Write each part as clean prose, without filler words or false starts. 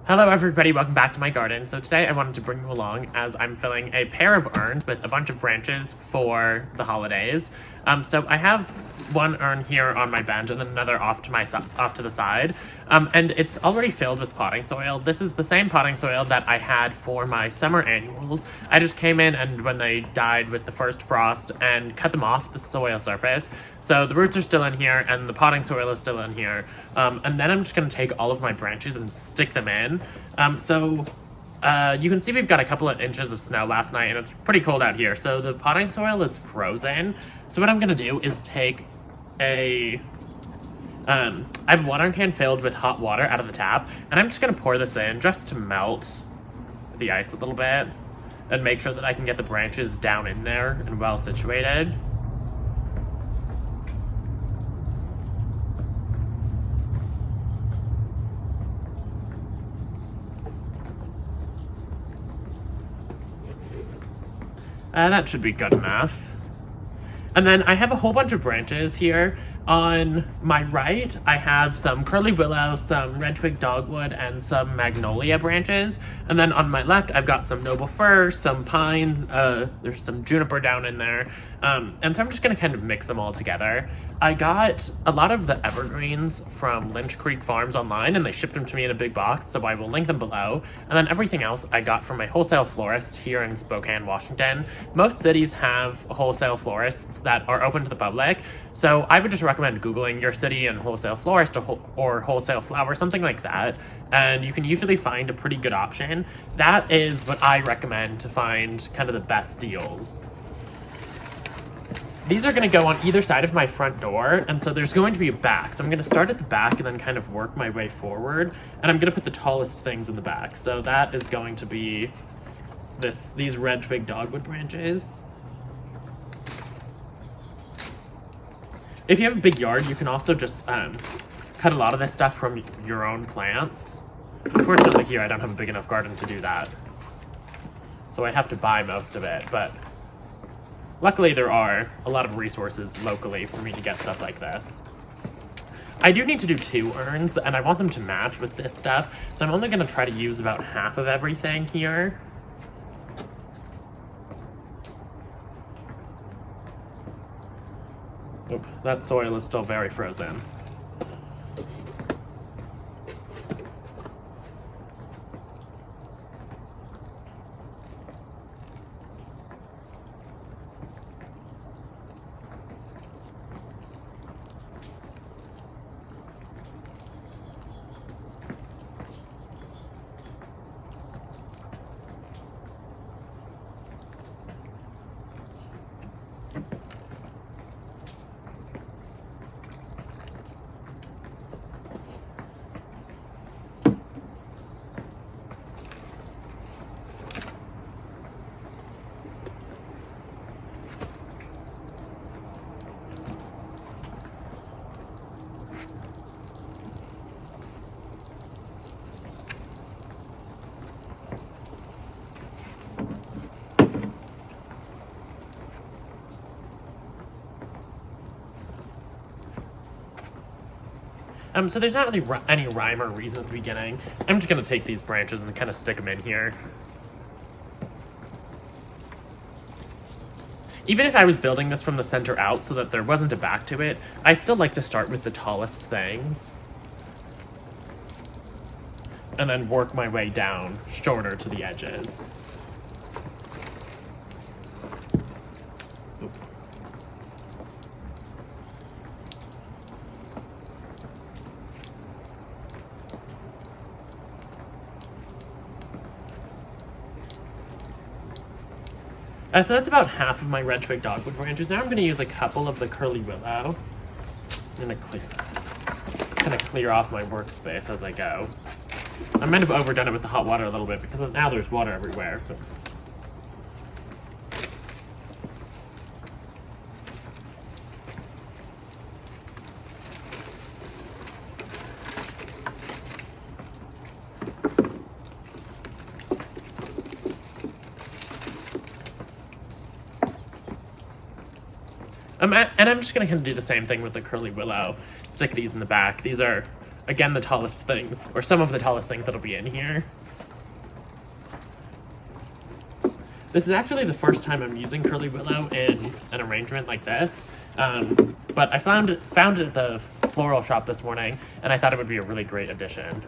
Hello everybody, welcome back to my garden. So today I wanted to bring you along as I'm filling a pair of urns with a bunch of branches for the holidays. So I have one urn here on my bench and then another off to the side. And it's already filled with potting soil. This is the same potting soil that I had for my summer annuals. I just came in and when they died with the first frost and cut them off the soil surface. So the roots are still in here and the potting soil is still in here. And then I'm just going to take all of my branches and stick them in. You can see we've got a couple of inches of snow last night and it's pretty cold out here. So the potting soil is frozen. So what I'm going to do is take I have a watering can filled with hot water out of the tap, and I'm just going to pour this in just to melt the ice a little bit and make sure that I can get the branches down in there and well situated. That should be good enough. And then I have a whole bunch of branches here. On my right, I have some curly willow, some red twig dogwood, and some magnolia branches. And then on my left, I've got some noble fir, some pine, there's some juniper down in there. And so I'm just gonna kind of mix them all together. I got a lot of the evergreens from Lynch Creek Farms online, and they shipped them to me in a big box, so I will link them below. And then everything else I got from my wholesale florist here in Spokane, Washington. Most cities have wholesale florists that are open to the public, so I would just recommend Googling your city and wholesale florist or wholesale flower, something like that, and you can usually find a pretty good option. That is what I recommend to find kind of the best deals. These are going to go on either side of my front door, and so there's going to be a back. So I'm going to start at the back and then kind of work my way forward, and I'm going to put the tallest things in the back. So that is going to be these red twig dogwood branches. If you have a big yard, you can also just cut a lot of this stuff from your own plants. Unfortunately here I don't have a big enough garden to do that, so I have to buy most of it, but luckily there are a lot of resources locally for me to get stuff like this. I do need to do 2 urns, and I want them to match with this stuff, so I'm only going to try to use about half of everything here. Oop, that soil is still very frozen. So there's not really any rhyme or reason at the beginning. I'm just going to take these branches and kind of stick them in here. Even if I was building this from the center out so that there wasn't a back to it, I still like to start with the tallest things and then work my way down shorter to the edges. Oop. So that's about half of my red twig dogwood branches. Now I'm going to use a couple of the curly willow. I'm going to kind of clear off my workspace as I go. I might have overdone it with the hot water a little bit because now there's water everywhere. But and I'm just going to kind of do the same thing with the curly willow. Stick these in the back. These are again, the tallest things, or some of the tallest things that'll be in here. This is actually the first time I'm using curly willow in an arrangement like this, but I found it at the floral shop this morning, and I thought it would be a really great addition.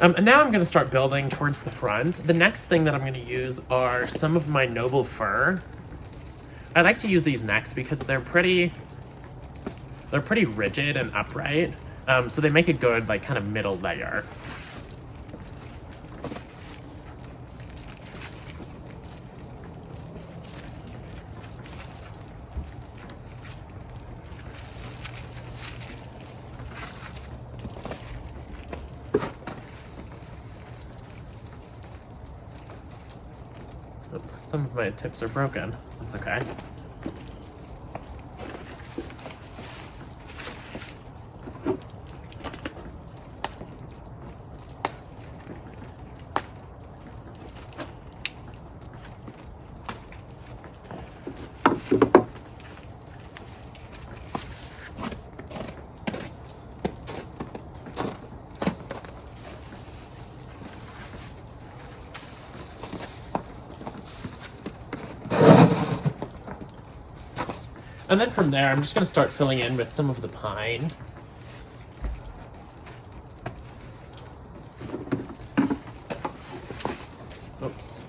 And now I'm going to start building towards the front. The next thing that I'm going to use are some of my noble fir. I like to use these next because they're pretty rigid and upright, so they make a good like kind of middle layer. Some of my tips are broken. That's okay. And then from there, I'm just going to start filling in with some of the pine. Oops.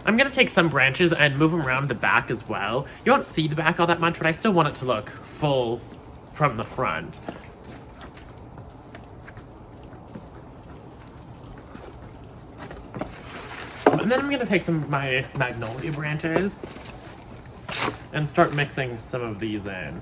I'm going to take some branches and move them around the back as well. You won't see the back all that much, but I still want it to look full from the front. And then I'm going to take some of my magnolia branches and start mixing some of these in.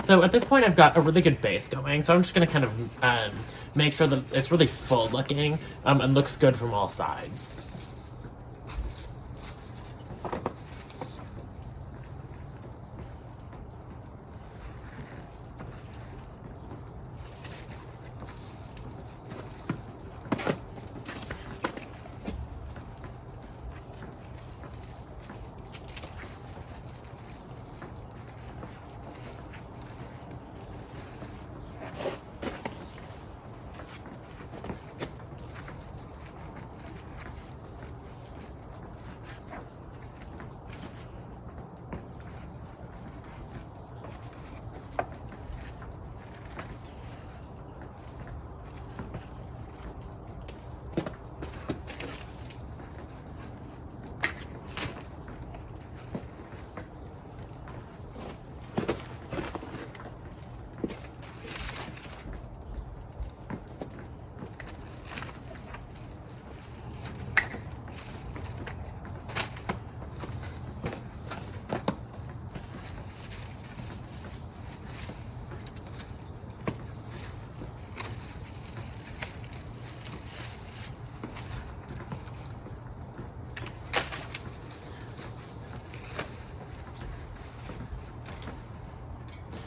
So at this point, I've got a really good base going, so I'm just going to kind of make sure that it's really full looking and looks good from all sides.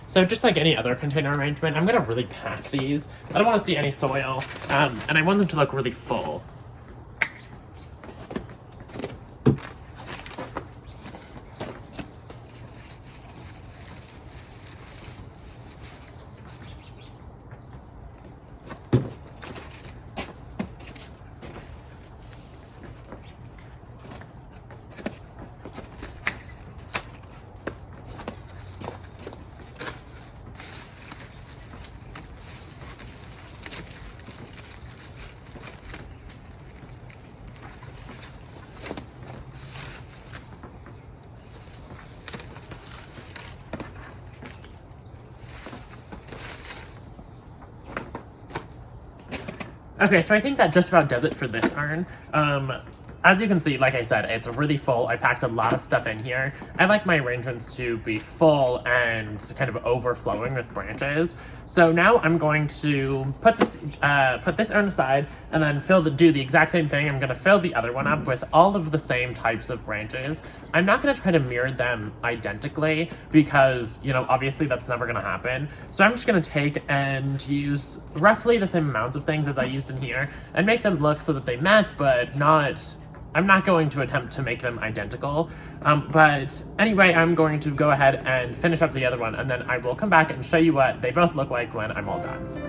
So just like any other container arrangement, I'm gonna really pack these. I don't want to see any soil, and I want them to look really full. Okay, so I think that just about does it for this urn. As you can see, like I said, it's really full. I packed a lot of stuff in here. I like my arrangements to be full and kind of overflowing with branches. So now I'm going to put this urn aside and then do the exact same thing. I'm going to fill the other one up with all of the same types of branches. I'm not going to try to mirror them identically because, you know, obviously that's never going to happen. So I'm just going to take and use roughly the same amounts of things as I used in here and make them look so that they match, but I'm not going to attempt to make them identical. But anyway, I'm going to go ahead and finish up the other one, and then I will come back and show you what they both look like when I'm all done.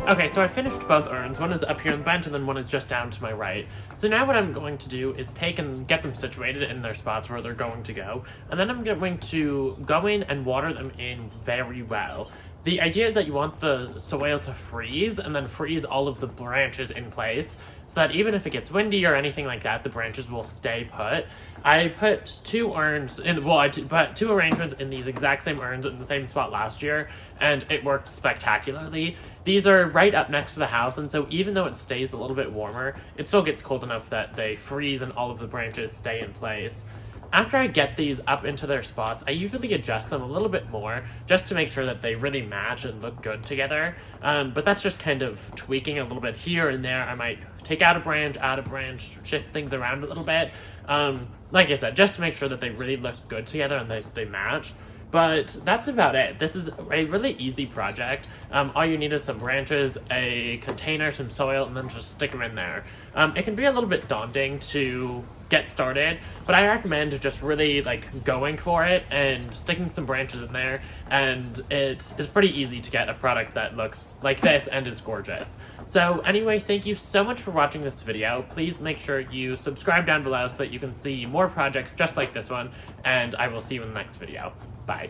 Okay, so I finished both urns. One is up here on the bench, and then one is just down to my right. So now what I'm going to do is take and get them situated in their spots where they're going to go, and then I'm going to go in and water them in very well. The idea is that you want the soil to freeze, and then freeze all of the branches in place, so that even if it gets windy or anything like that, the branches will stay put. I put two urns in, well, I put two arrangements in these exact same urns in the same spot last year, and it worked spectacularly. These are right up next to the house, and so even though it stays a little bit warmer, it still gets cold enough that they freeze and all of the branches stay in place. After I get these up into their spots, I usually adjust them a little bit more just to make sure that they really match and look good together. But that's just kind of tweaking a little bit here and there. I might take out a branch, add a branch, shift things around a little bit. Like I said, just to make sure that they really look good together and they match. But that's about it. This is a really easy project. All you need is some branches, a container, some soil, and then just stick them in there. It can be a little bit daunting to get started, but I recommend just really going for it and sticking some branches in there, and it is pretty easy to get a product that looks like this and is gorgeous. So anyway, thank you so much for watching this video. Please make sure you subscribe down below so that you can see more projects just like this one, and I will see you in the next video. Bye.